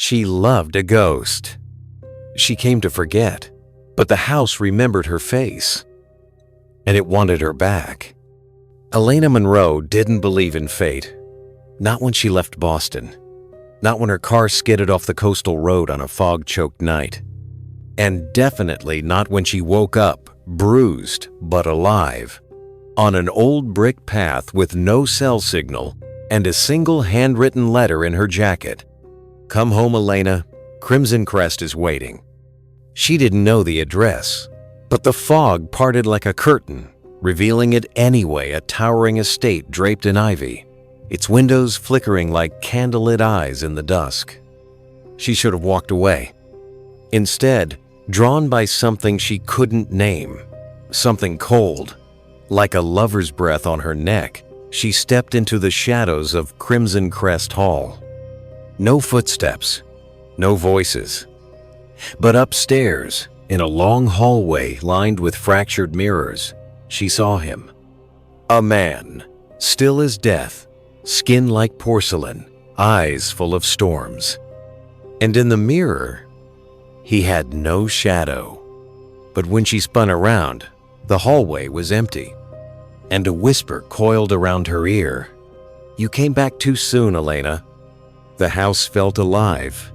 She loved a ghost. She came to forget, but the house remembered her face, and it wanted her back. Elena Monroe didn't believe in fate. Not when she left Boston. Not when her car skidded off the coastal road on a fog-choked night. And definitely not when she woke up, bruised but alive, on an old brick path with no cell signal and a single handwritten letter in her jacket. "Come home, Elena. Crimson Crest is waiting." She didn't know the address, but the fog parted like a curtain, revealing it anyway, a towering estate draped in ivy, its windows flickering like candlelit eyes in the dusk. She should have walked away. Instead, drawn by something she couldn't name, something cold, like a lover's breath on her neck, she stepped into the shadows of Crimson Crest Hall. No footsteps, no voices. But upstairs, in a long hallway lined with fractured mirrors, she saw him. A man, still as death, skin like porcelain, eyes full of storms. And in the mirror, he had no shadow. But when she spun around, the hallway was empty, and a whisper coiled around her ear. "You came back too soon, Elena." The house felt alive.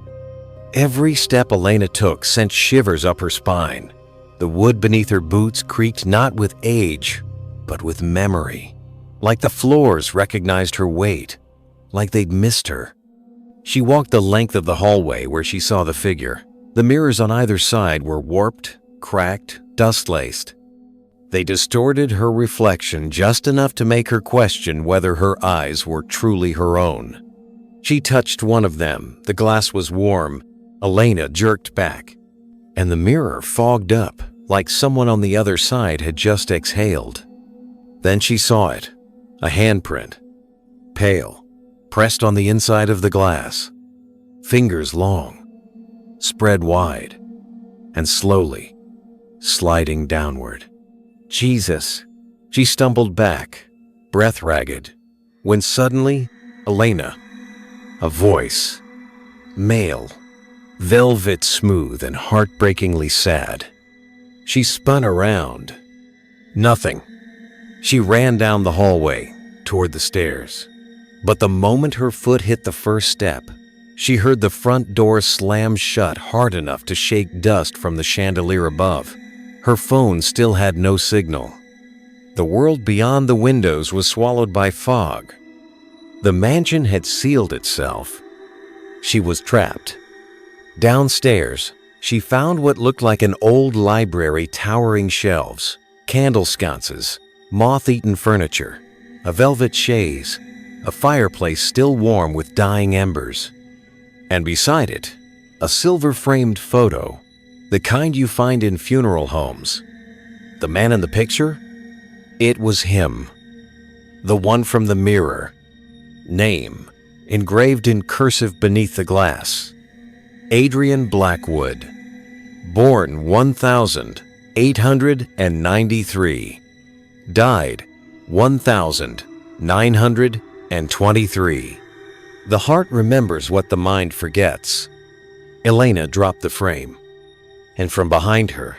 Every step Elena took sent shivers up her spine. The wood beneath her boots creaked not with age, but with memory. Like the floors recognized her weight, like they'd missed her. She walked the length of the hallway where she saw the figure. The mirrors on either side were warped, cracked, dust-laced. They distorted her reflection just enough to make her question whether her eyes were truly her own. She touched one of them. The glass was warm. Elena jerked back, and the mirror fogged up like someone on the other side had just exhaled. Then she saw it, a handprint, pale, pressed on the inside of the glass, fingers long, spread wide, and slowly sliding downward. Jesus! She stumbled back, breath ragged, when suddenly, Elena, a voice, male, velvet smooth and heartbreakingly sad. She spun around. Nothing. She ran down the hallway, toward the stairs. But the moment her foot hit the first step, she heard the front door slam shut hard enough to shake dust from the chandelier above. Her phone still had no signal. The world beyond the windows was swallowed by fog. The mansion had sealed itself. She was trapped. Downstairs, she found what looked like an old library, towering shelves, candle sconces, moth-eaten furniture, a velvet chaise, a fireplace still warm with dying embers. And beside it, a silver-framed photo, the kind you find in funeral homes. The man in the picture? It was him. The one from the mirror. Name, engraved in cursive beneath the glass. Adrian Blackwood. Born 1893. Died 1923. The heart remembers what the mind forgets. Elena dropped the frame, and from behind her,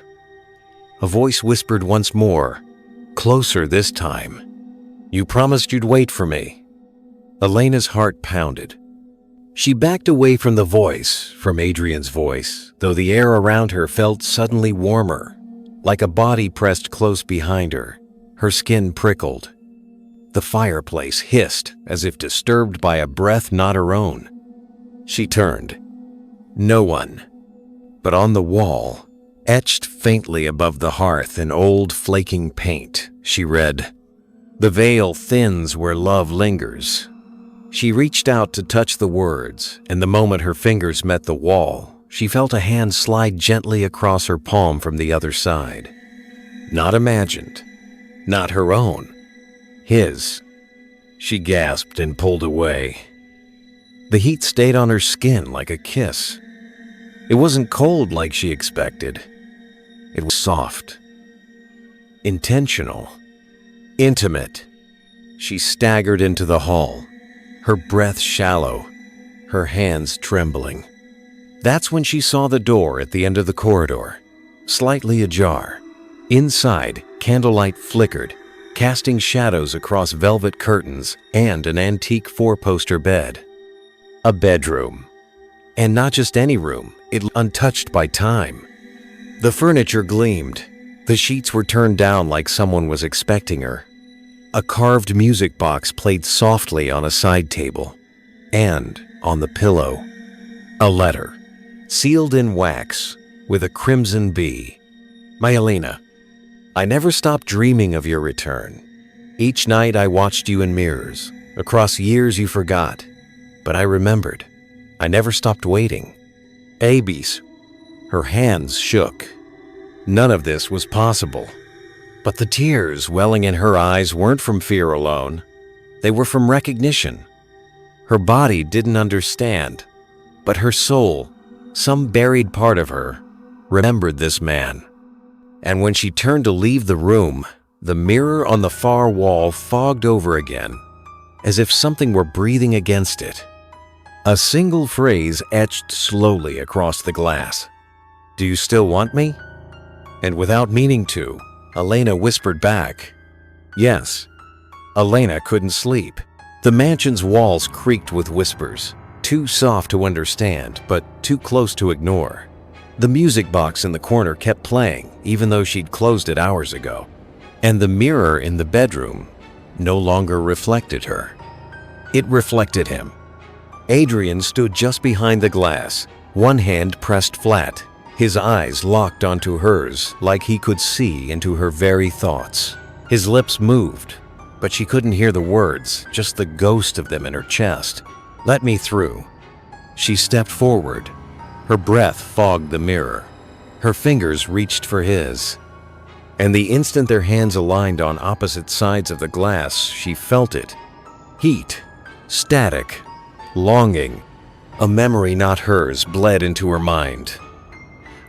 a voice whispered once more, closer this time. "You promised you'd wait for me." Elena's heart pounded. She backed away from the voice, from Adrian's voice, though the air around her felt suddenly warmer, like a body pressed close behind her. Her skin prickled. The fireplace hissed as if disturbed by a breath not her own. She turned. No one. But on the wall, etched faintly above the hearth in old flaking paint, she read, "The veil thins where love lingers." She reached out to touch the words, and the moment her fingers met the wall, she felt a hand slide gently across her palm from the other side. Not imagined. Not her own. His. She gasped and pulled away. The heat stayed on her skin like a kiss. It wasn't cold like she expected. It was soft. Intentional. Intimate. She staggered into the hall, her breath shallow, her hands trembling. That's when she saw the door at the end of the corridor, slightly ajar. Inside, candlelight flickered, casting shadows across velvet curtains and an antique four-poster bed. A bedroom. And not just any room, it untouched by time. The furniture gleamed. The sheets were turned down like someone was expecting her. A carved music box played softly on a side table. And, on the pillow, a letter, sealed in wax, with a crimson bee. My Elena, I never stopped dreaming of your return. Each night I watched you in mirrors. Across years you forgot. But I remembered. I never stopped waiting. Abby's. Her hands shook. None of this was possible. But the tears welling in her eyes weren't from fear alone. They were from recognition. Her body didn't understand, but her soul, some buried part of her, remembered this man. And when she turned to leave the room, the mirror on the far wall fogged over again, as if something were breathing against it. A single phrase etched slowly across the glass. Do you still want me? And without meaning to, Elena whispered back, yes. Elena couldn't sleep. The mansion's walls creaked with whispers, too soft to understand, but too close to ignore. The music box in the corner kept playing, even though she'd closed it hours ago. And the mirror in the bedroom no longer reflected her. It reflected him. Adrian stood just behind the glass, one hand pressed flat, his eyes locked onto hers like he could see into her very thoughts. His lips moved, but she couldn't hear the words, just the ghost of them in her chest. Let me through. She stepped forward. Her breath fogged the mirror. Her fingers reached for his. And the instant their hands aligned on opposite sides of the glass, she felt it. Heat, static, longing. A memory not hers bled into her mind.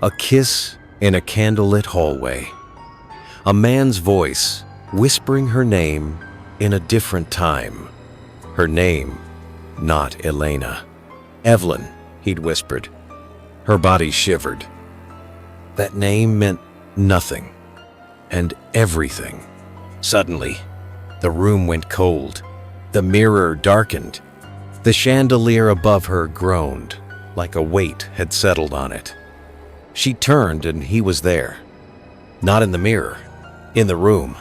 A kiss in a candlelit hallway. A man's voice whispering her name in a different time. Her name, not Elena. Evelyn, he'd whispered. Her body shivered. That name meant nothing and everything. Suddenly, the room went cold. The mirror darkened. The chandelier above her groaned, like a weight had settled on it. She turned and he was there. Not in the mirror, in the room.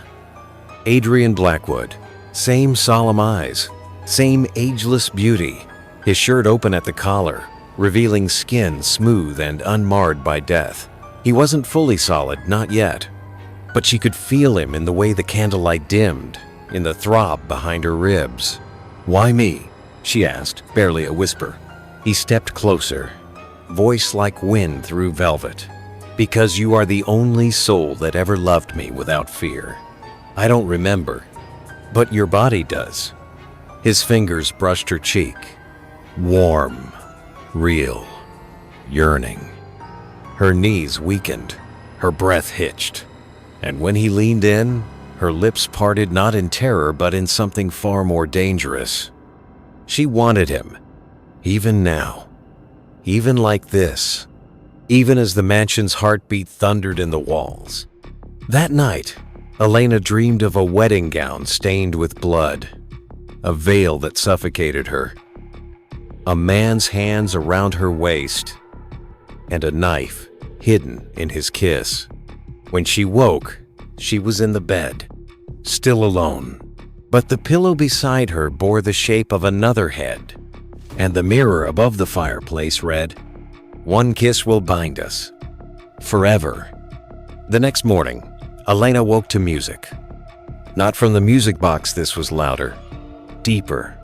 Adrian Blackwood, same solemn eyes, same ageless beauty, his shirt open at the collar, revealing skin smooth and unmarred by death. He wasn't fully solid, not yet, but she could feel him in the way the candlelight dimmed, in the throb behind her ribs. Why me? She asked, barely a whisper. He stepped closer, voice like wind through velvet. Because you are the only soul that ever loved me without fear. I don't remember, but your body does. His fingers brushed her cheek. Warm, real, yearning. Her knees weakened, her breath hitched. And when he leaned in, her lips parted not in terror but in something far more dangerous. She wanted him, even now, even like this, even as the mansion's heartbeat thundered in the walls. That night, Elena dreamed of a wedding gown stained with blood, a veil that suffocated her, a man's hands around her waist, and a knife hidden in his kiss. When she woke, she was in the bed, still alone. But the pillow beside her bore the shape of another head, and the mirror above the fireplace read, "One kiss will bind us. Forever." The next morning, Elena woke to music. Not from the music box, this was louder, deeper.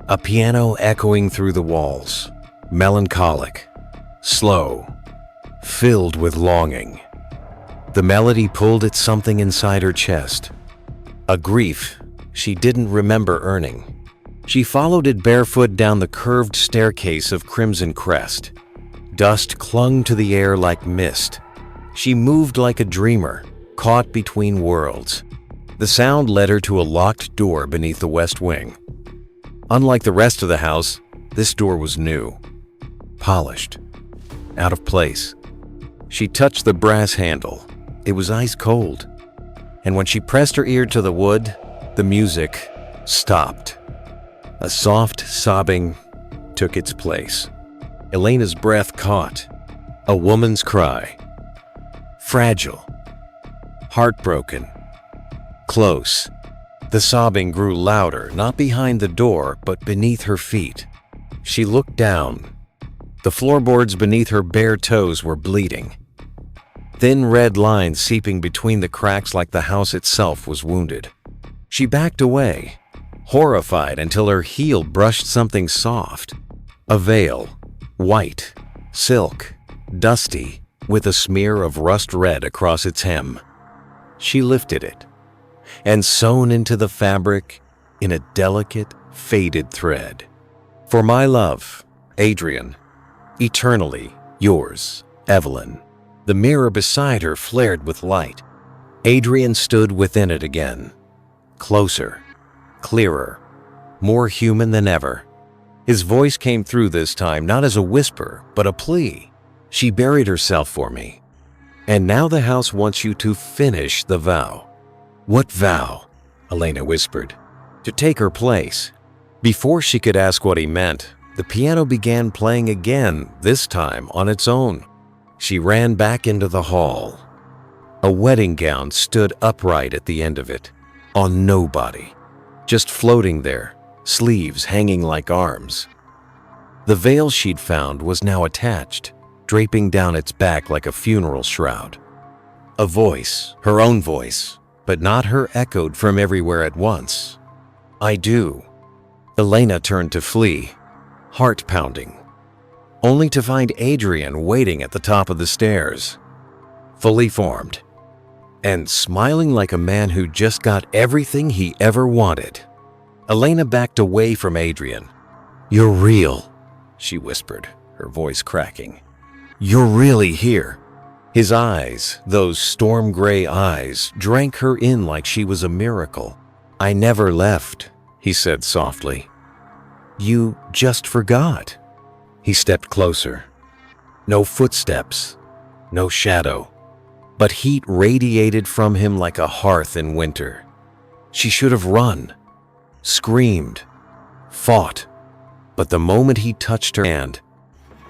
A piano echoing through the walls, melancholic, slow, filled with longing. The melody pulled at something inside her chest, a grief she didn't remember earning. She followed it barefoot down the curved staircase of crimson crest. Dust clung to the air like mist. She moved like a dreamer, caught between worlds. The sound led her to a locked door beneath the west wing. Unlike the rest of the house, this door was new, polished, out of place. She touched the brass handle. It was ice cold. And when she pressed her ear to the wood, the music stopped. A soft sobbing took its place. Elena's breath caught. A woman's cry. Fragile. Heartbroken. Close. The sobbing grew louder, not behind the door, but beneath her feet. She looked down. The floorboards beneath her bare toes were bleeding. Thin red lines seeping between the cracks like the house itself was wounded. She backed away, horrified until her heel brushed something soft. A veil, white, silk, dusty, with a smear of rust red across its hem. She lifted it, and sewn into the fabric in a delicate, faded thread. For my love, Adrian, eternally yours, Evelyn. The mirror beside her flared with light. Adrian stood within it again. Closer, clearer, more human than ever. His voice came through this time not as a whisper, but a plea. She buried herself for me. And now the house wants you to finish the vow. What vow? Elena whispered. To take her place. Before she could ask what he meant, the piano began playing again, this time on its own. She ran back into the hall. A wedding gown stood upright at the end of it, on nobody, just floating there, sleeves hanging like arms. The veil she'd found was now attached, draping down its back like a funeral shroud. A voice, her own voice, but not her, echoed from everywhere at once. I do. Elena turned to flee, heart pounding, only to find Adrian waiting at the top of the stairs, fully formed, and smiling like a man who just got everything he ever wanted. Elena backed away from Adrian. You're real, she whispered, her voice cracking. You're really here. His eyes, those storm gray eyes, drank her in like she was a miracle. I never left, he said softly. You just forgot. He stepped closer. No footsteps, no shadow, but heat radiated from him like a hearth in winter. She should have run, screamed, fought, but the moment he touched her hand,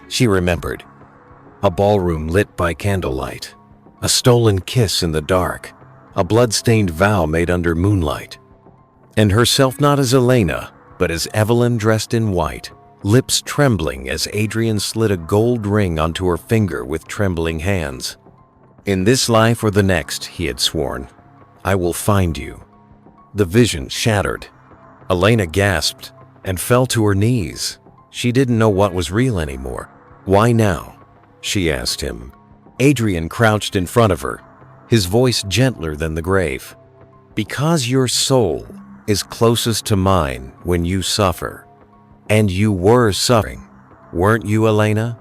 she remembered. A ballroom lit by candlelight, a stolen kiss in the dark, a blood-stained vow made under moonlight, and herself not as Elena, but as Evelyn dressed in white, lips trembling as Adrian slid a gold ring onto her finger with trembling hands. In this life or the next, he had sworn, I will find you. The vision shattered. Elena gasped and fell to her knees. She didn't know what was real anymore. Why now? She asked him. Adrian crouched in front of her, his voice gentler than the grave. Because your soul is closest to mine when you suffer. And you were suffering, weren't you, Elena?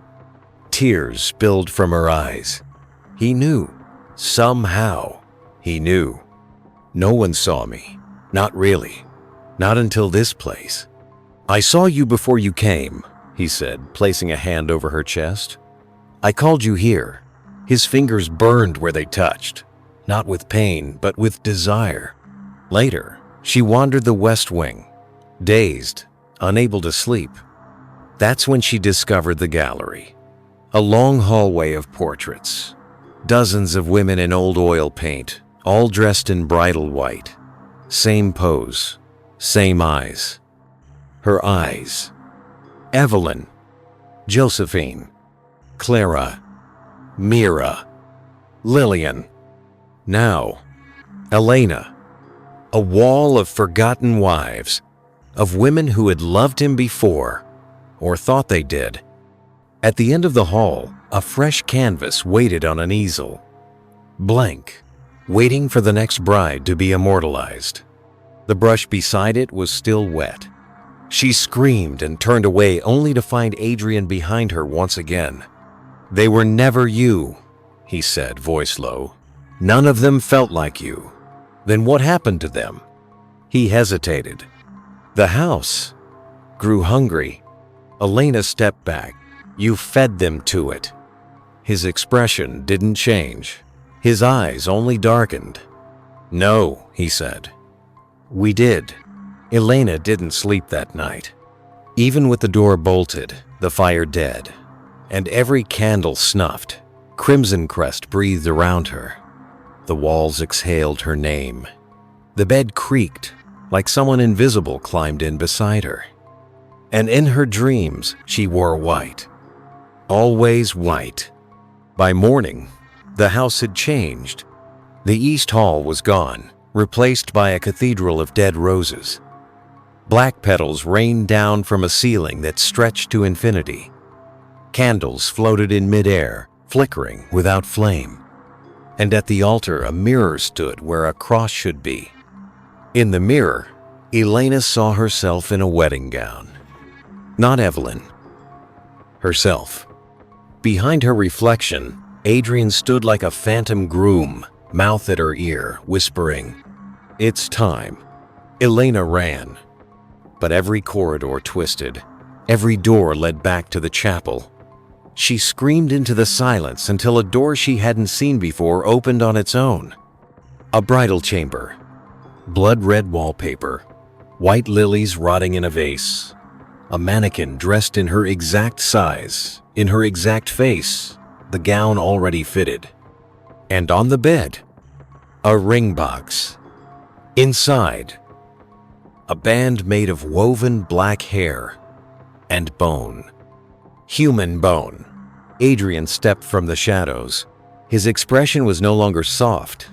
Tears spilled from her eyes. He knew. Somehow, he knew. No one saw me. Not really. Not until this place. I saw you before you came, he said, placing a hand over her chest. I called you here. His fingers burned where they touched, not with pain, but with desire. Later, she wandered the West Wing, dazed, unable to sleep. That's when she discovered the gallery. A long hallway of portraits. Dozens of women in old oil paint, all dressed in bridal white. Same pose, same eyes. Her eyes. Evelyn, Josephine, Clara, Mira, Lillian. Now, Elena. A wall of forgotten wives, of women who had loved him before, or thought they did. At the end of the hall, a fresh canvas waited on an easel. Blank, waiting for the next bride to be immortalized. The brush beside it was still wet. She screamed and turned away only to find Adrian behind her once again. They were never you, he said, voice low. None of them felt like you. Then what happened to them? He hesitated. The house grew hungry. Elena stepped back. You fed them to it. His expression didn't change. His eyes only darkened. "No," he said. "We did." Elena didn't sleep that night. Even with the door bolted, the fire dead, and every candle snuffed, Crimson Crest breathed around her. The walls exhaled her name. The bed creaked, like someone invisible climbed in beside her. And in her dreams, she wore white. Always white. By morning, the house had changed. The East Hall was gone, replaced by a cathedral of dead roses. Black petals rained down from a ceiling that stretched to infinity. Candles floated in midair, flickering without flame. And at the altar, a mirror stood where a cross should be. In the mirror, Elena saw herself in a wedding gown. Not Evelyn. Herself. Behind her reflection, Adrian stood like a phantom groom, mouth at her ear, whispering, "It's time." Elena ran. But every corridor twisted. Every door led back to the chapel. She screamed into the silence until a door she hadn't seen before opened on its own. A bridal chamber. Blood-red wallpaper. White lilies rotting in a vase. A mannequin dressed in her exact size, in her exact face, the gown already fitted. And on the bed, a ring box. Inside, a band made of woven black hair and bone. Human bone. Adrian stepped from the shadows. His expression was no longer soft.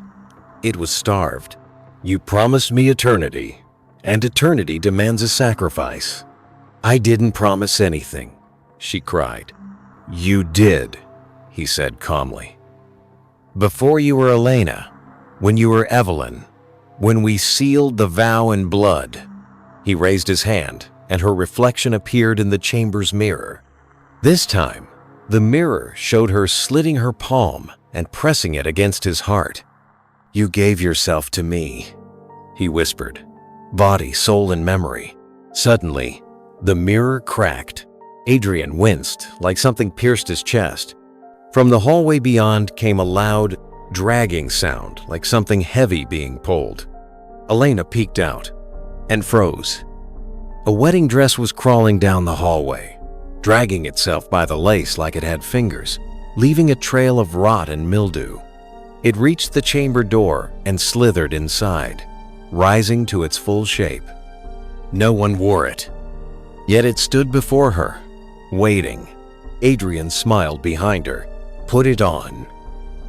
It was starved. "You promised me eternity, and eternity demands a sacrifice." "I didn't promise anything," she cried. "You did," he said calmly. "Before you were Elena, when you were Evelyn, when we sealed the vow in blood." He raised his hand, and her reflection appeared in the chamber's mirror. This time, the mirror showed her slitting her palm and pressing it against his heart. "You gave yourself to me," he whispered, body, soul, and memory. Suddenly, the mirror cracked. Adrian winced, like something pierced his chest. From the hallway beyond came a loud, dragging sound, like something heavy being pulled. Elena peeked out and froze. A wedding dress was crawling down the hallway, dragging itself by the lace like it had fingers, leaving a trail of rot and mildew. It reached the chamber door and slithered inside, rising to its full shape. No one wore it. Yet it stood before her, waiting. Adrian smiled behind her. "Put it on.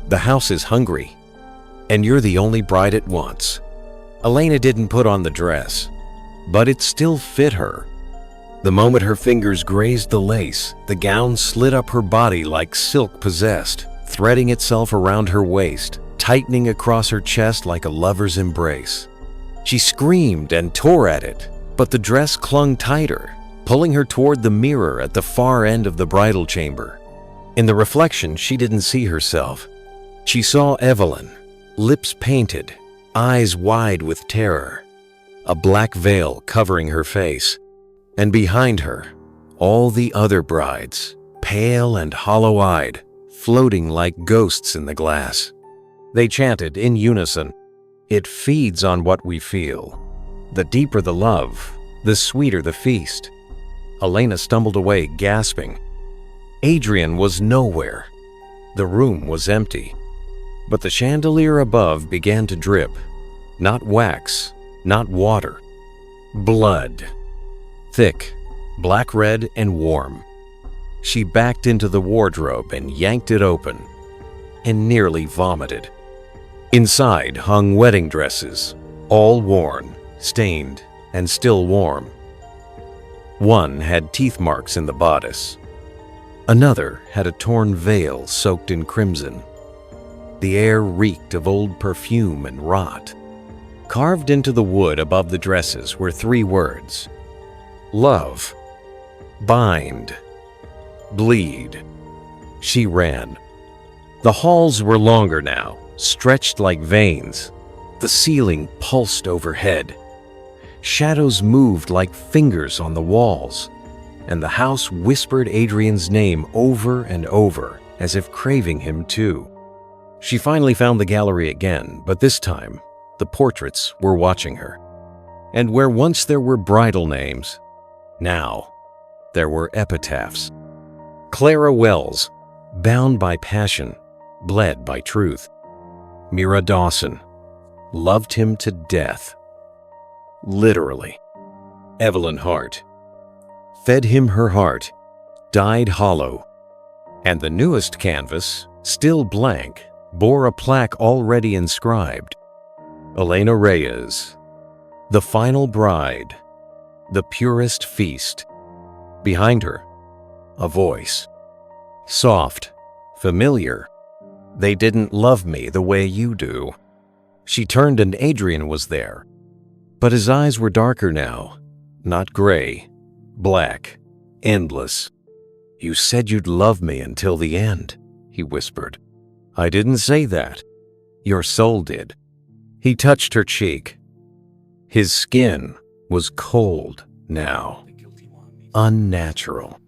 The house is hungry, and you're the only bride it wants." Elena didn't put on the dress, but it still fit her. The moment her fingers grazed the lace, the gown slid up her body like silk possessed, threading itself around her waist, tightening across her chest like a lover's embrace. She screamed and tore at it, but the dress clung tighter, pulling her toward the mirror at the far end of the bridal chamber. In the reflection, she didn't see herself. She saw Evelyn, lips painted, eyes wide with terror, a black veil covering her face, and behind her, all the other brides, pale and hollow-eyed, floating like ghosts in the glass. They chanted in unison, "It feeds on what we feel. The deeper the love, the sweeter the feast." Elena stumbled away, gasping. Adrian was nowhere. The room was empty. But the chandelier above began to drip. Not wax, not water. Blood. Thick, black-red, and warm. She backed into the wardrobe and yanked it open, and nearly vomited. Inside hung wedding dresses, all worn, stained, and still warm. One had teeth marks in the bodice. Another had a torn veil soaked in crimson. The air reeked of old perfume and rot. Carved into the wood above the dresses were 3 words: love, bind, bleed. She ran. The halls were longer now, stretched like veins. The ceiling pulsed overhead. Shadows moved like fingers on the walls, and the house whispered Adrian's name over and over, as if craving him too. She finally found the gallery again, but this time, the portraits were watching her. And where once there were bridal names, now there were epitaphs. Clara Wells, bound by passion, bled by truth. Mira Dawson, loved him to death. Literally. Evelyn Hart, fed him her heart, died hollow. And the newest canvas, still blank, bore a plaque already inscribed. Elena Reyes, the final bride, the purest feast. Behind her, a voice. Soft, familiar. They didn't love me the way you do. She turned and Adrian was there. But his eyes were darker now, not gray, black, endless. You said you'd love me until the end, he whispered. I didn't say that. Your soul did. He touched her cheek. His skin was cold now. Unnatural.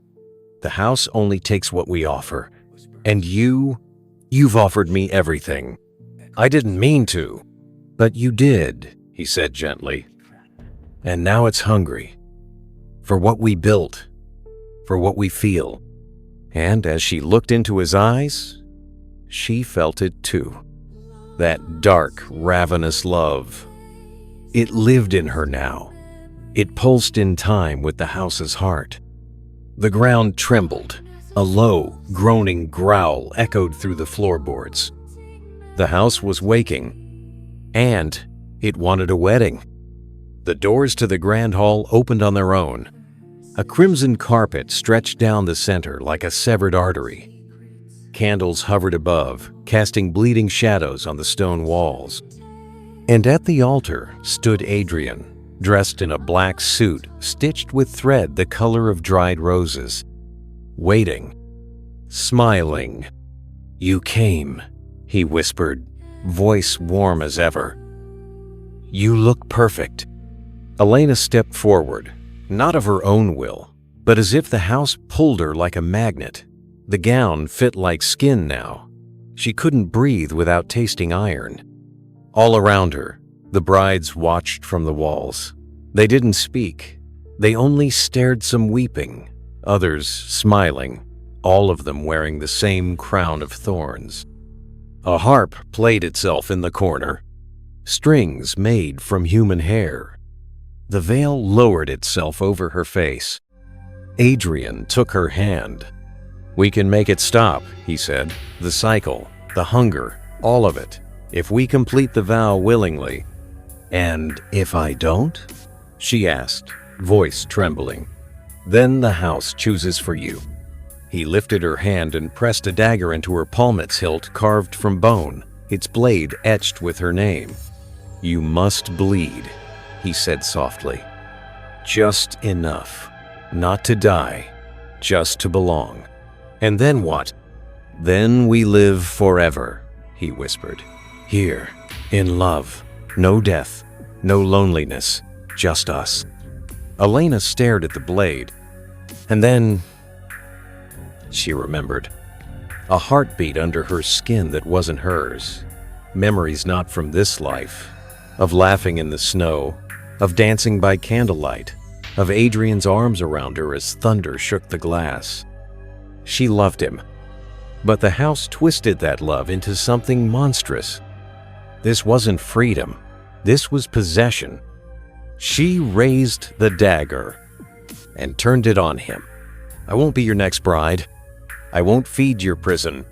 The house only takes what we offer. And you've offered me everything. I didn't mean to, but you did, he said gently. And now it's hungry. For what we built. For what we feel. And as she looked into his eyes, she felt it too. That dark, ravenous love. It lived in her now. It pulsed in time with the house's heart. The ground trembled. A low, groaning growl echoed through the floorboards. The house was waking, and it wanted a wedding. The doors to the grand hall opened on their own. A crimson carpet stretched down the center like a severed artery. Candles hovered above, casting bleeding shadows on the stone walls. And at the altar stood Adrian, dressed in a black suit stitched with thread the color of dried roses. Waiting, smiling. You came, he whispered, voice warm as ever. You look perfect. Elena stepped forward, not of her own will, but as if the house pulled her like a magnet. The gown fit like skin now. She couldn't breathe without tasting iron. All around her, the brides watched from the walls. They didn't speak. They only stared, some weeping, others smiling, all of them wearing the same crown of thorns. A harp played itself in the corner, strings made from human hair. The veil lowered itself over her face. Adrian took her hand. We can make it stop, he said. The cycle, the hunger, all of it, if we complete the vow willingly. And if I don't? She asked, voice trembling. Then the house chooses for you. He lifted her hand and pressed a dagger into her palmet's hilt carved from bone, its blade etched with her name. You must bleed, he said softly. Just enough. Not to die, just to belong. And then what? Then we live forever, he whispered. Here, in love, no death, no loneliness, just us. Elena stared at the blade, and then she remembered. A heartbeat under her skin that wasn't hers. Memories not from this life, of laughing in the snow, of dancing by candlelight, of Adrian's arms around her as thunder shook the glass. She loved him, but the house twisted that love into something monstrous. This wasn't freedom, this was possession. She raised the dagger and turned it on him. I won't be your next bride. I won't feed your prison.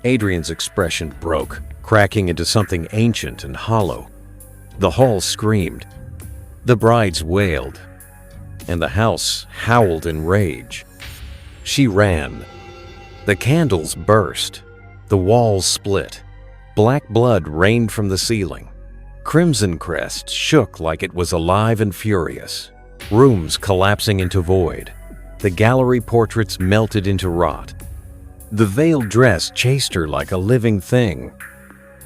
Adrian's expression broke, cracking into something ancient and hollow. The hall screamed. The brides wailed, and the house howled in rage. She ran. The candles burst. The walls split. Black blood rained from the ceiling. Crimson Crest shook like it was alive and furious. Rooms collapsing into void. The gallery portraits melted into rot. The veiled dress chased her like a living thing.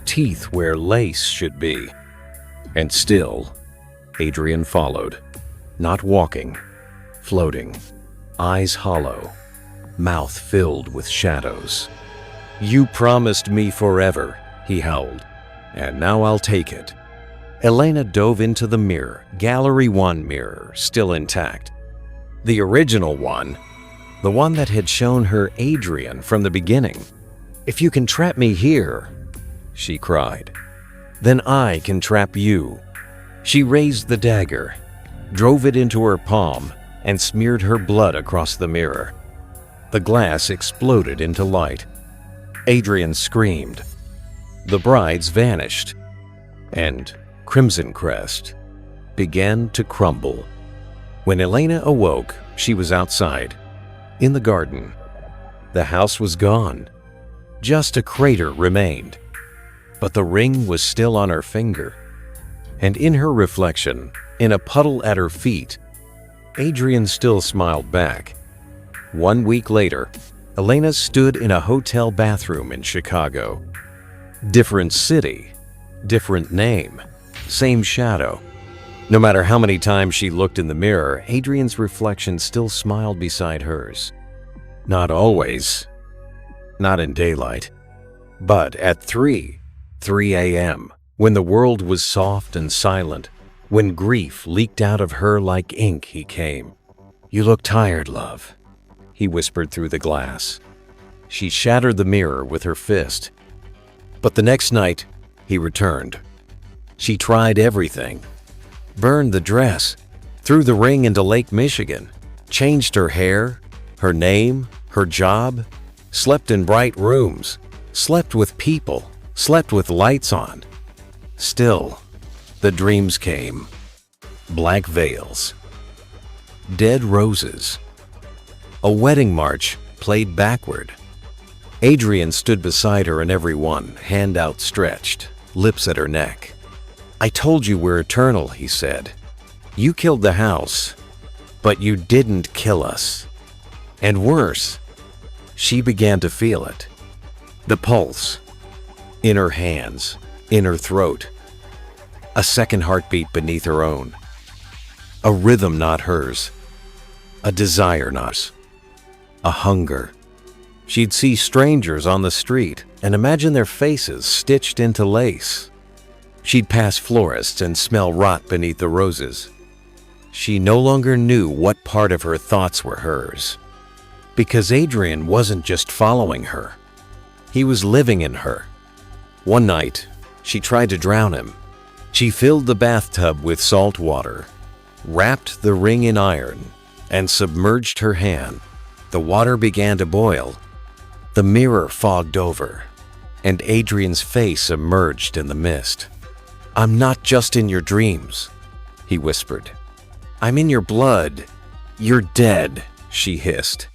Teeth where lace should be. And still, Adrian followed. Not walking, floating. Eyes hollow. Mouth filled with shadows. "You promised me forever," he howled, "and now I'll take it." Elena dove into the mirror, Gallery 1 mirror, still intact. The original one, the one that had shown her Adrian from the beginning. "If you can trap me here," she cried, "then I can trap you." She raised the dagger, drove it into her palm, and smeared her blood across the mirror. The glass exploded into light. Adrian screamed. The brides vanished, and Crimson Crest began to crumble. When Elena awoke, she was outside, in the garden. The house was gone. Just a crater remained. But the ring was still on her finger. And in her reflection, in a puddle at her feet, Adrian still smiled back. 1 week later, Elena stood in a hotel bathroom in Chicago. Different city, different name, same shadow. No matter how many times she looked in the mirror, Adrian's reflection still smiled beside hers. Not always. Not in daylight. But at 3 a.m., when the world was soft and silent, when grief leaked out of her like ink, he came. "You look tired, love," he whispered through the glass. She shattered the mirror with her fist. But the next night, he returned. She tried everything. Burned the dress, threw the ring into Lake Michigan, changed her hair, her name, her job, slept in bright rooms, slept with people, slept with lights on. Still, the dreams came. Black veils. Dead roses. A wedding march played backward. Adrian stood beside her in every one, hand outstretched, lips at her neck. "I told you we're eternal," he said. "You killed the house, but you didn't kill us." And worse, she began to feel it. The pulse. In her hands, in her throat. A second heartbeat beneath her own. A rhythm not hers. A desire not hers. A hunger. She'd see strangers on the street and imagine their faces stitched into lace. She'd pass florists and smell rot beneath the roses. She no longer knew what part of her thoughts were hers. Because Adrian wasn't just following her. He was living in her. One night, she tried to drown him. She filled the bathtub with salt water, wrapped the ring in iron, and submerged her hand. The water began to boil. The mirror fogged over, and Adrian's face emerged in the mist. "I'm not just in your dreams," he whispered. "I'm in your blood. You're dead," she hissed.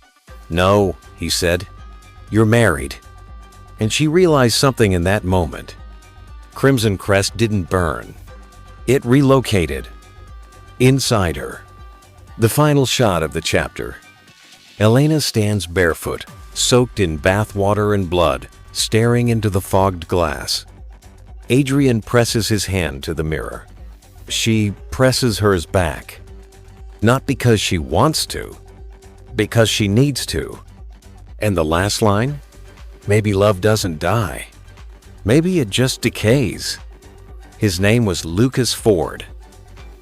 "No," he said. "You're married." And she realized something in that moment. Crimson Crest didn't burn. It relocated. Inside her. The final shot of the chapter. Elena stands barefoot, soaked in bath water and blood, staring into the fogged glass. Adrian presses his hand to the mirror. She presses hers back. Not because she wants to, because she needs to. And the last line? Maybe love doesn't die. Maybe it just decays. His name was Lucas Ford.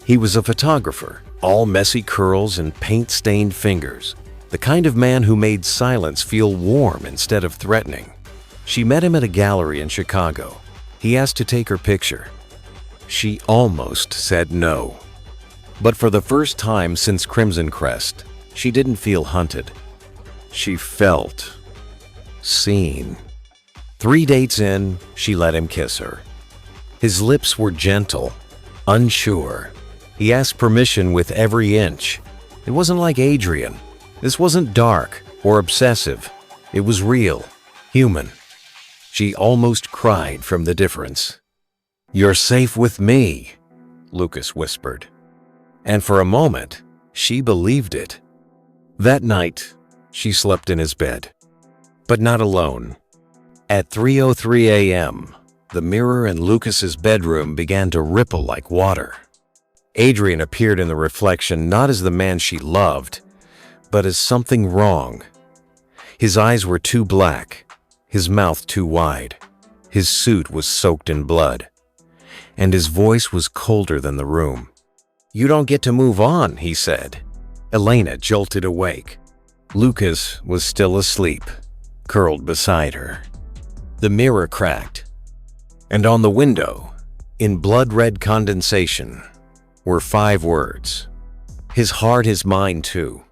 He was a photographer, all messy curls and paint-stained fingers. The kind of man who made silence feel warm instead of threatening. She met him at a gallery in Chicago. He asked to take her picture. She almost said no. But for the first time since Crimson Crest, she didn't feel hunted. She felt seen. 3 dates in, she let him kiss her. His lips were gentle, unsure. He asked permission with every inch. It wasn't like Adrian. This wasn't dark or obsessive. It was real, human. She almost cried from the difference. "You're safe with me," Lucas whispered. And for a moment, she believed it. That night, she slept in his bed. But not alone. At 3:03 a.m., the mirror in Lucas's bedroom began to ripple like water. Adrian appeared in the reflection not as the man she loved, but as something wrong. His eyes were too black, his mouth too wide. His suit was soaked in blood, and his voice was colder than the room. "You don't get to move on," he said. Elena jolted awake. Lucas was still asleep, curled beside her. The mirror cracked, and on the window, in blood-red condensation, were 5 words. His heart, his mind too.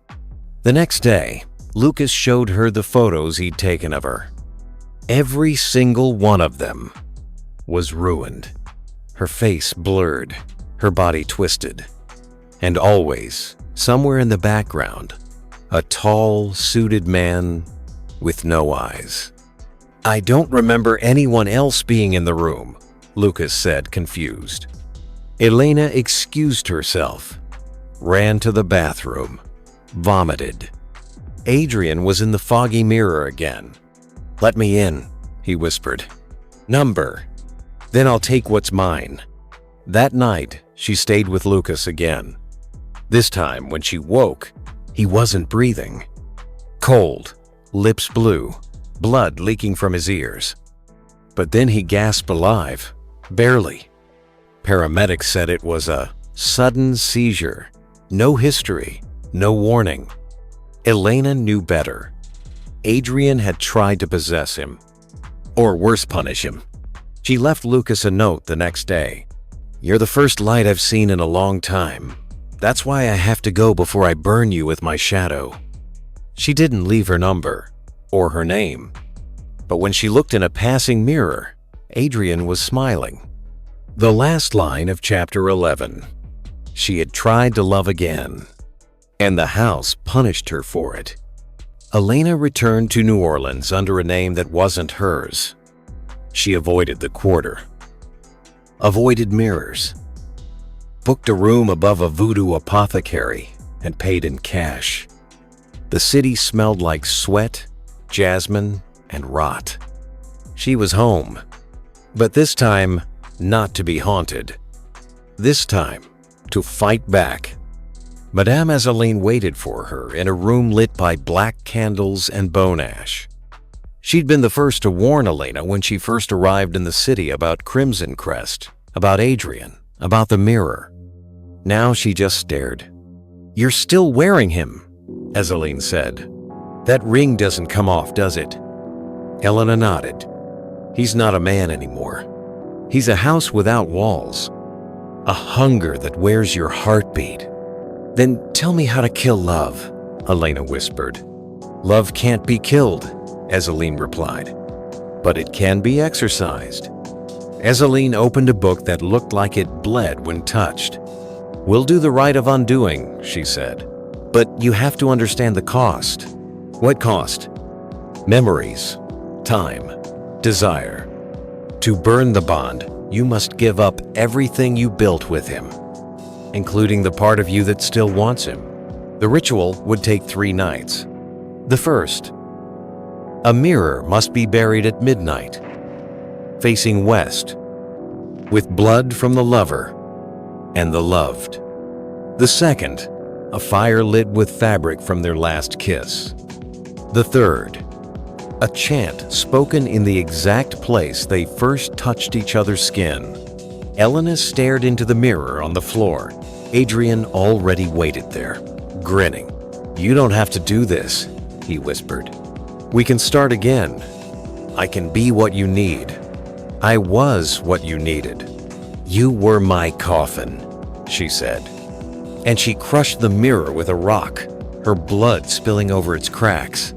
The next day, Lucas showed her the photos he'd taken of her. Every single one of them was ruined. Her face blurred, her body twisted, and always, somewhere in the background, a tall, suited man with no eyes. "I don't remember anyone else being in the room," Lucas said, confused. Elena excused herself, ran to the bathroom, vomited. Adrian was in the foggy mirror again. "Let me in," he whispered. "Number. Then I'll take what's mine." That night, she stayed with Lucas again. This time, when she woke, he wasn't breathing. Cold, lips blue, blood leaking from his ears. But then he gasped alive, barely. Paramedics said it was a sudden seizure. No history, no warning. Elena knew better. Adrian had tried to possess him, or worse, punish him. She left Lucas a note the next day. "You're the first light I've seen in a long time. That's why I have to go before I burn you with my shadow." She didn't leave her number or her name. But when she looked in a passing mirror, Adrian was smiling. The last line of chapter 11. She had tried to love again, and the house punished her for it. Elena returned to New Orleans under a name that wasn't hers. She avoided the quarter, avoided mirrors, booked a room above a voodoo apothecary, and paid in cash. The city smelled like sweat, jasmine, and rot. She was home, but this time not to be haunted. This time to fight back. Madame Azaline waited for her in a room lit by black candles and bone ash. She'd been the first to warn Elena when she first arrived in the city about Crimson Crest, about Adrian, about the mirror. Now she just stared. "You're still wearing him," Azaline said. "That ring doesn't come off, does it?" Elena nodded. "He's not a man anymore. He's a house without walls. A hunger that wears your heartbeat." "Then tell me how to kill love," Elena whispered. "Love can't be killed," Azaline replied. "But it can be exercised." Azaline opened a book that looked like it bled when touched. "We'll do the rite of undoing," she said. "But you have to understand the cost." "What cost?" "Memories, time, desire. To burn the bond, you must give up everything you built with him, including the part of you that still wants him." The ritual would take 3 nights. The first, a mirror must be buried at midnight, facing west, with blood from the lover and the loved. The second, a fire lit with fabric from their last kiss. The third, a chant spoken in the exact place they first touched each other's skin. Elena stared into the mirror on the floor. Adrian already waited there, grinning. "You don't have to do this," he whispered. "We can start again. I can be what you need. I was what you needed. You were my coffin," she said. And she crushed the mirror with a rock, her blood spilling over its cracks.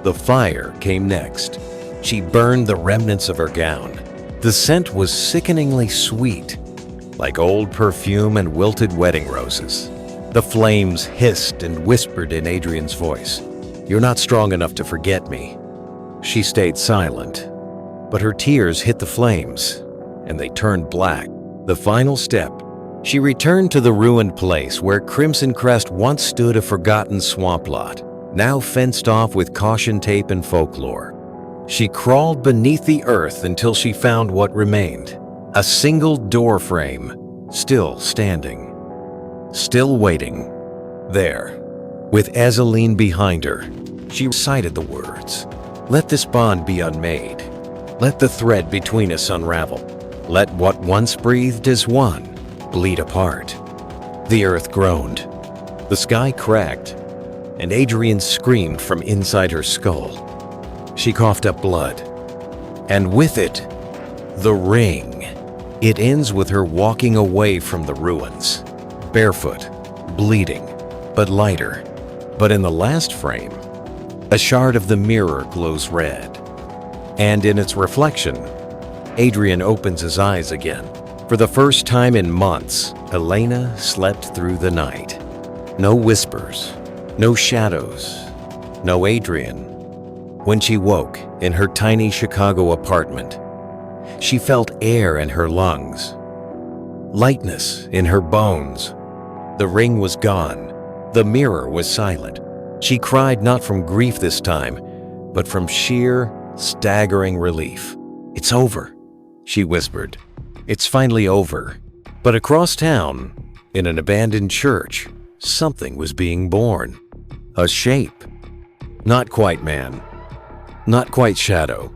The fire came next. She burned the remnants of her gown. The scent was sickeningly sweet, like old perfume and wilted wedding roses. The flames hissed and whispered in Adrian's voice. "You're not strong enough to forget me." She stayed silent, but her tears hit the flames, and they turned black. The final step. She returned to the ruined place where Crimson Crest once stood, a forgotten swamp lot, now fenced off with caution tape and folklore. She crawled beneath the earth until she found what remained. A single door frame, still standing, still waiting. There, with Azaline behind her, she recited the words. Let this bond be unmade. Let the thread between us unravel. Let what once breathed as one bleed apart. The earth groaned. The sky cracked, and Adrian screamed from inside her skull. She coughed up blood, and with it, the ring. It ends with her walking away from the ruins, barefoot, bleeding, but lighter. But in the last frame, a shard of the mirror glows red, and in its reflection, Adrian opens his eyes again. For the first time in months, Elena slept through the night. No whispers, no shadows, no Adrian. When she woke in her tiny Chicago apartment, she felt air in her lungs, lightness in her bones. The ring was gone. The mirror was silent. She cried not from grief this time, but from sheer, staggering relief. "It's over," she whispered. "It's finally over." But across town, in an abandoned church, something was being born. A shape. Not quite man. Not quite shadow.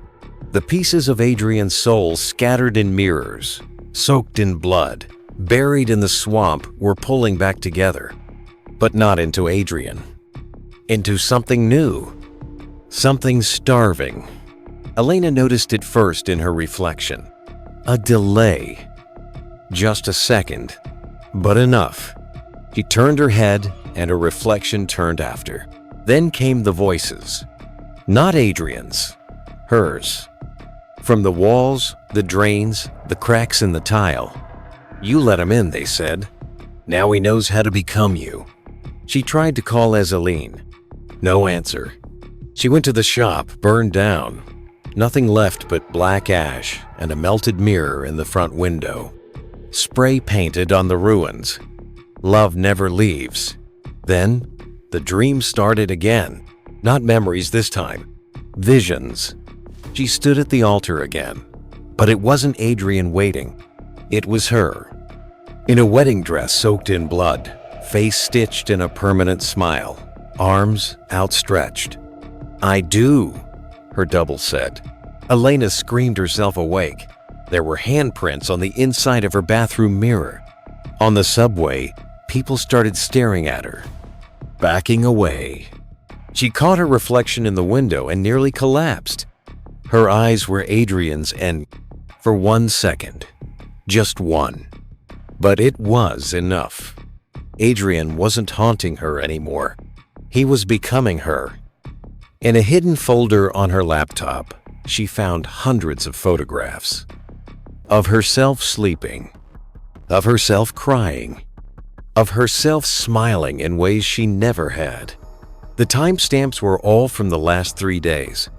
The pieces of Adrian's soul scattered in mirrors, soaked in blood, buried in the swamp, were pulling back together. But not into Adrian. Into something new. Something starving. Elena noticed it first in her reflection. A delay. Just a second, but enough. She turned her head, and her reflection turned after. Then came the voices. Not Adrian's. Hers. From the walls, the drains, the cracks in the tile. "You let him in," they said. "Now he knows how to become you." She tried to call Ezeline. No answer. She went to the shop, burned down. Nothing left but black ash and a melted mirror in the front window. Spray painted on the ruins. Love never leaves. Then, the dream started again. Not memories this time. Visions. She stood at the altar again. But it wasn't Adrian waiting. It was her. In a wedding dress soaked in blood, face stitched in a permanent smile, arms outstretched. "I do," her double said. Elena screamed herself awake. There were handprints on the inside of her bathroom mirror. On the subway, people started staring at her, backing away. She caught her reflection in the window and nearly collapsed. Her eyes were Adrian's, and for 1 second, just one. But it was enough. Adrian wasn't haunting her anymore. He was becoming her. In a hidden folder on her laptop, she found hundreds of photographs. Of herself sleeping. Of herself crying. Of herself smiling in ways she never had. The timestamps were all from the last 3 days.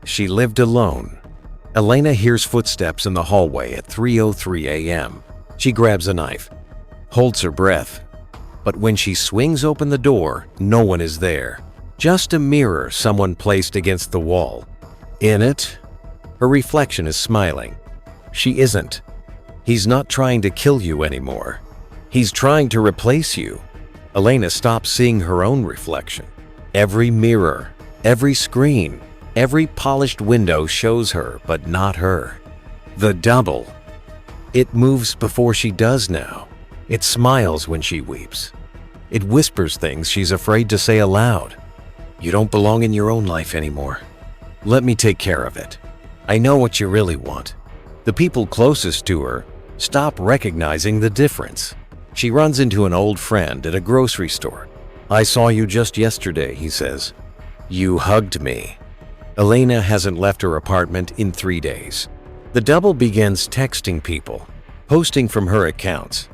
She lived alone. Elena hears footsteps in the hallway at 3:03 a.m. She grabs a knife, holds her breath. But when she swings open the door, no one is there. Just a mirror someone placed against the wall. In it, her reflection is smiling. She isn't. He's not trying to kill you anymore. He's trying to replace you. Elena stops seeing her own reflection. Every mirror, every screen, every polished window shows her, but not her. The double. It moves before she does now. It smiles when she weeps. It whispers things she's afraid to say aloud. "You don't belong in your own life anymore. Let me take care of it. I know what you really want." The people closest to her stop recognizing the difference. She runs into an old friend at a grocery store. "I saw you just yesterday," he says. "You hugged me." Elena hasn't left her apartment in 3 days. The double begins texting people, posting from her accounts,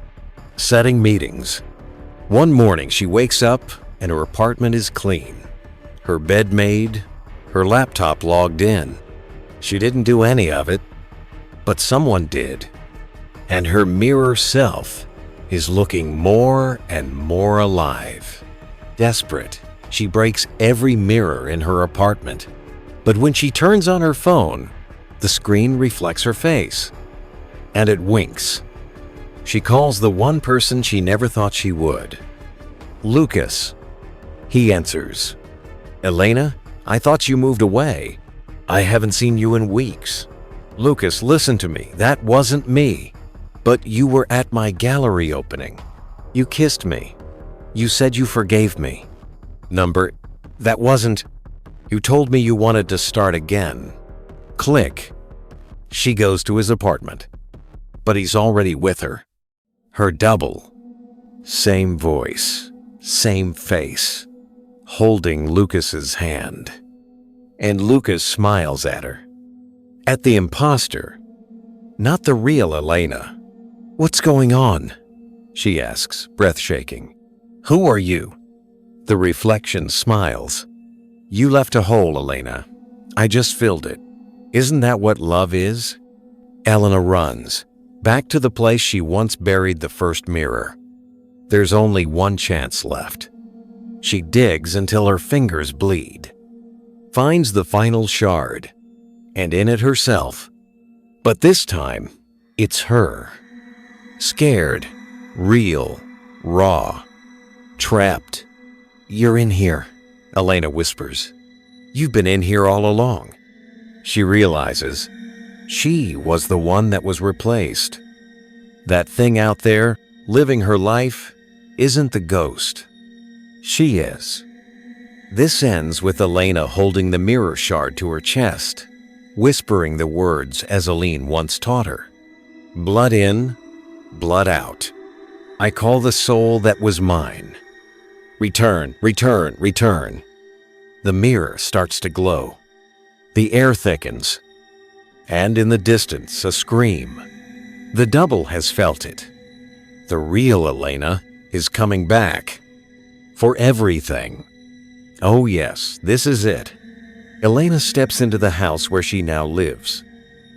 setting meetings. One morning she wakes up and her apartment is clean. Her bed made, her laptop logged in. She didn't do any of it, but someone did. And her mirror self is looking more and more alive. Desperate, she breaks every mirror in her apartment. But when she turns on her phone, the screen reflects her face. And it winks. She calls the one person she never thought she would. "Lucas." He answers. "Elena, I thought you moved away." I haven't seen you in weeks. Lucas, listen to me. That wasn't me. But you were at my gallery opening. You kissed me. You said you forgave me. That wasn't. You told me you wanted to start again. Click. She goes to his apartment. But he's already with her. Her double. Same voice. Same face. Holding Lucas's hand. And Lucas smiles at her. At the imposter. Not the real Elena. What's going on? She asks, breath shaking. Who are you? The reflection smiles. You left a hole, Elena. I just filled it. Isn't that what love is? Elena runs, back to the place she once buried the first mirror. There's only one chance left. She digs until her fingers bleed. Finds the final shard, and in it herself. But this time, it's her. Scared, real, raw, trapped. You're in here, Elena whispers. You've been in here all along. She realizes she was the one that was replaced. That thing out there, living her life, isn't the ghost. She is. This ends with Elena holding the mirror shard to her chest, whispering the words Ezeline once taught her. Blood in, blood out. I call the soul that was mine. Return, return, return. The mirror starts to glow. The air thickens. And in the distance, a scream. The double has felt it. The real Elena is coming back. For everything. Oh yes, this is it. Elena steps into the house where she now lives.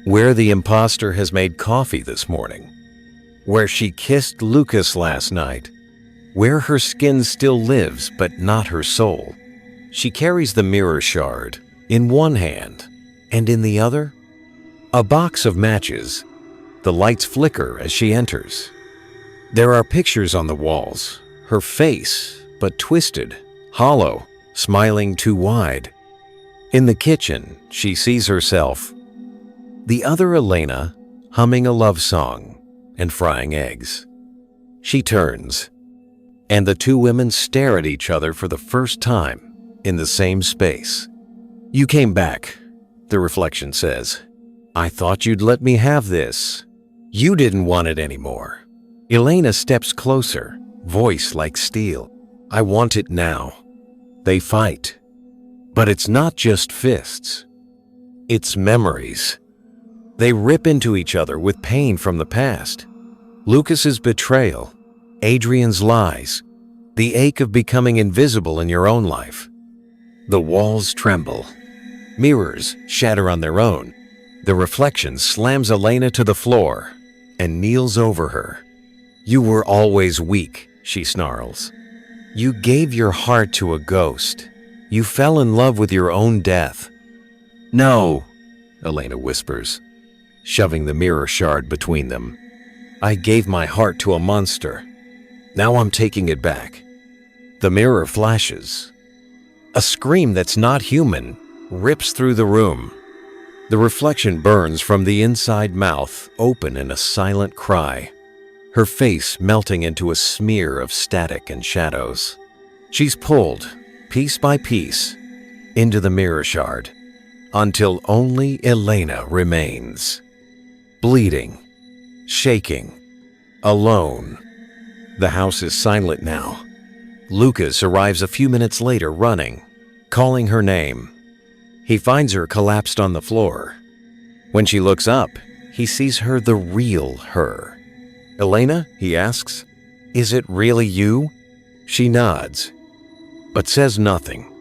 Where the imposter has made coffee this morning. Where she kissed Lucas last night. Where her skin still lives, but not her soul. She carries the mirror shard in one hand, and in the other, a box of matches. The lights flicker as she enters. There are pictures on the walls, her face, but twisted, hollow, smiling too wide. In the kitchen, she sees herself, the other Elena, humming a love song and frying eggs. She turns, and the two women stare at each other for the first time in the same space. You came back, the reflection says. I thought you'd let me have this. You didn't want it anymore. Elena steps closer, voice like steel. I want it now. They fight. But it's not just fists. It's memories. They rip into each other with pain from the past. Lucas's betrayal, Adrian's lies, the ache of becoming invisible in your own life. The walls tremble. Mirrors shatter on their own. The reflection slams Elena to the floor and kneels over her. You were always weak, she snarls. You gave your heart to a ghost. You fell in love with your own death. No, Elena whispers, shoving the mirror shard between them. I gave my heart to a monster. Now I'm taking it back. The mirror flashes. A scream that's not human rips through the room. The reflection burns from the inside mouth, open in a silent cry, her face melting into a smear of static and shadows. She's pulled, piece by piece, into the mirror shard, until only Elena remains. Bleeding, shaking, alone. The house is silent now. Lucas arrives a few minutes later running, calling her name. He finds her collapsed on the floor. When she looks up, he sees her, the real her. Elena, he asks, is it really you? She nods, but says nothing,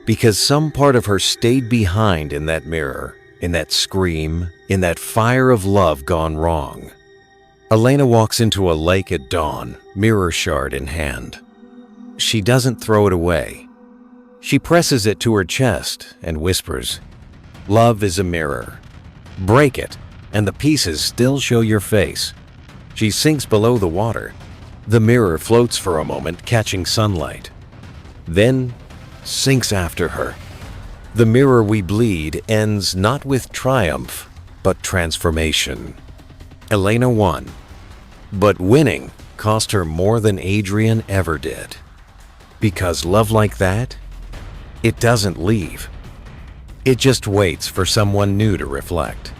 because some part of her stayed behind in that mirror, in that scream, in that fire of love gone wrong. Elena walks into a lake at dawn, mirror shard in hand. She doesn't throw it away. She presses it to her chest and whispers, love is a mirror. Break it, and the pieces still show your face. She sinks below the water. The mirror floats for a moment, catching sunlight. Then sinks after her. The mirror we bleed ends not with triumph, but transformation. Elena won, but winning cost her more than Adrian ever did. Because love like that, it doesn't leave. It just waits for someone new to reflect.